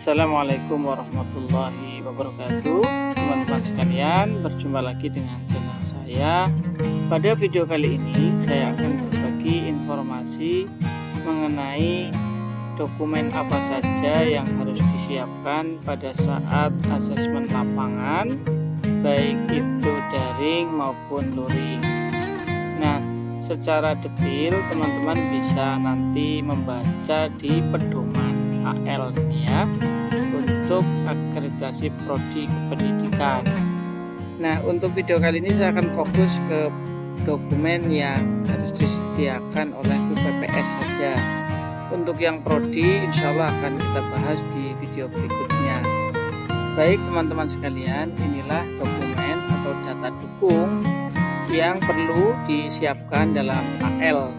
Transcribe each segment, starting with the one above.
Assalamualaikum warahmatullahi wabarakatuh. Teman-teman sekalian, berjumpa lagi dengan channel saya. Pada video kali ini saya akan berbagi informasi mengenai dokumen apa saja yang harus disiapkan pada saat asesmen lapangan, baik itu daring maupun luring. Nah, secara detail teman-teman bisa nanti membaca di pedoman AL ya, untuk akreditasi prodi kependidikan. Nah, untuk video kali ini saya akan fokus ke dokumen yang harus disediakan oleh BPPS saja. Untuk yang prodi insya Allah akan kita bahas di video berikutnya. Baik teman-teman sekalian, inilah dokumen atau data dukung yang perlu disiapkan dalam AL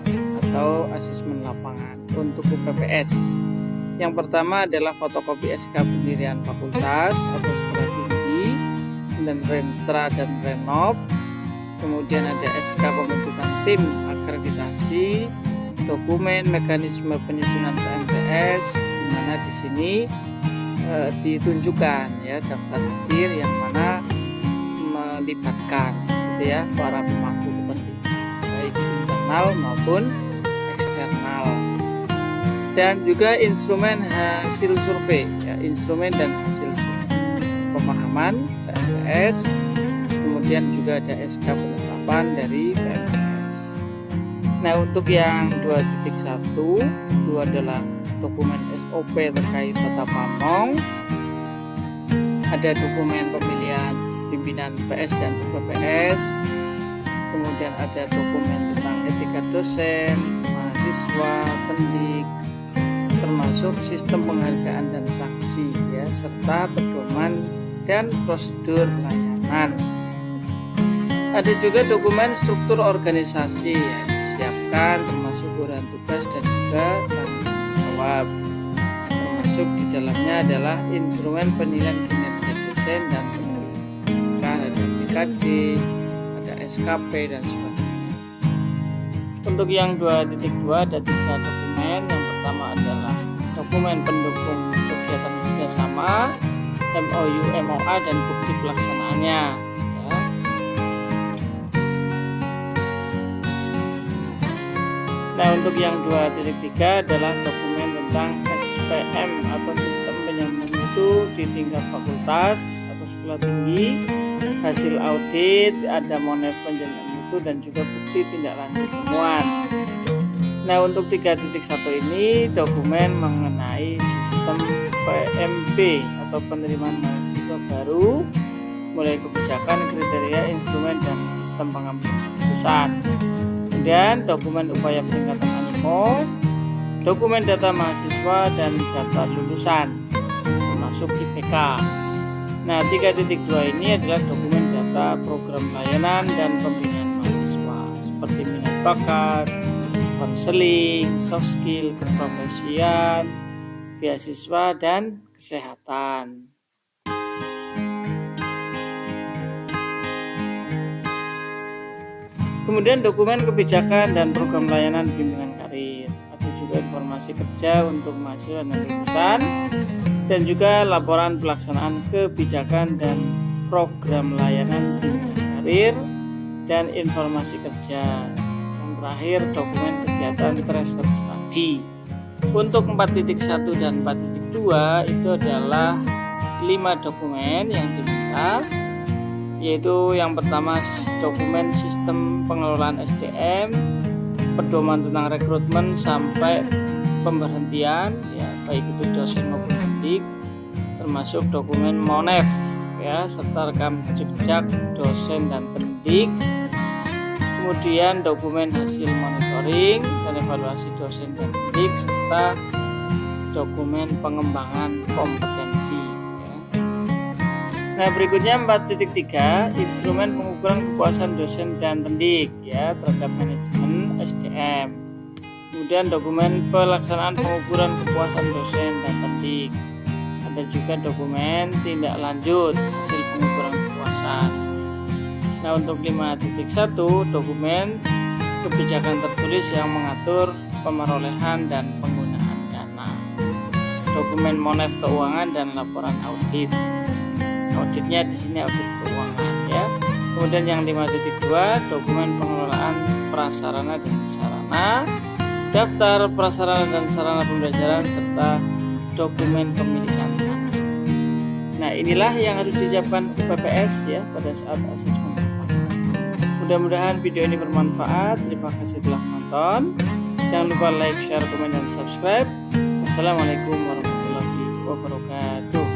atau asesmen lapangan untuk BPPS. Yang pertama adalah fotokopi SK pendirian fakultas atau sekolah tinggi, dan Remstra dan Renov. Kemudian ada SK pembentukan tim akreditasi, dokumen mekanisme penyusunan PMTS, di mana di sini ditunjukkan ya daftar hadir yang mana melibatkan gitu ya para pemangku kepentingan baik internal maupun eksternal. Dan juga instrumen hasil survei ya, instrumen dan hasil survei pemahaman PMTS, kemudian juga ada SK penetapan dari PMTS. Nah, untuk yang 2.1 itu adalah dokumen SOP terkait tata pamong, ada dokumen pemilihan pimpinan PS dan PPS, kemudian ada dokumen tentang etika dosen, mahasiswa, pendik, termasuk sistem penghargaan dan sanksi ya, serta pedoman dan prosedur layanan. Ada juga dokumen struktur organisasi yang disiapkan, termasuk uraian tugas dan juga tanggung jawab. Termasuk di dalamnya adalah instrumen penilaian kinerja dosen dan peneliti, ada PKD, ada SKP dan sebagainya. Untuk yang 2.2 ada 3 dokumen. Yang pertama adalah dokumen pendukung kegiatan kerjasama, MOU, MOA, dan bukti pelaksanaannya ya. Nah, untuk yang 2.3 adalah dokumen tentang SPM atau sistem penyampaian mutu di tingkat fakultas atau sekolah tinggi, hasil audit, ada monef penjaminan mutu dan juga bukti tindak lanjut temuan. Nah, untuk 3.1 ini dokumen mengenai sistem PMB atau penerimaan mahasiswa baru, mulai kebijakan, kriteria, instrumen, dan sistem pengambilan keputusan. Kemudian dokumen upaya peningkatan animo, dokumen data mahasiswa dan data lulusan, termasuk IPK. Nah, 3.2 ini adalah dokumen data program layanan dan pembinaan mahasiswa seperti minat bakat, konseling, soft skill, keprofesian, beasiswa, dan kesehatan. Kemudian dokumen kebijakan dan program layanan bimbingan karir. Ada juga informasi kerja untuk mahasiswa dan lulusan, dan juga laporan pelaksanaan kebijakan dan program layanan bimbingan karir dan informasi kerja. Terakhir, dokumen kegiatan tracer study. Untuk 4.1 dan 4.2 itu adalah 5 dokumen yang diminta, yaitu yang pertama dokumen sistem pengelolaan SDM, pedoman tentang rekrutmen sampai pemberhentian ya, baik itu dosen maupun pendidik, termasuk dokumen monef ya, serta rekam jejak dosen dan pendidik. Kemudian dokumen hasil monitoring dan evaluasi dosen dan pendidik, serta dokumen pengembangan kompetensi ya. Nah, berikutnya 4.3 instrumen pengukuran kepuasan dosen dan pendidik ya, terhadap manajemen SDM. Kemudian dokumen pelaksanaan pengukuran kepuasan dosen dan pendidik. Ada juga dokumen tindak lanjut hasil pengukuran kepuasan. Nah, untuk 5.1 dokumen kebijakan tertulis yang mengatur pemerolehan dan penggunaan dana. dokumen monef keuangan dan laporan audit. Auditnya di sini audit keuangan ya. Kemudian yang 5.2 dokumen pengelolaan prasarana dan sarana, daftar prasarana dan sarana pembelajaran serta dokumen pemilikan tanah. Nah, inilah yang harus disiapkan PPS ya pada saat asesmen. Mudah-mudahan video ini bermanfaat. Terima kasih telah menonton. Jangan lupa like, share, komen, dan subscribe. Assalamualaikum warahmatullahi wabarakatuh.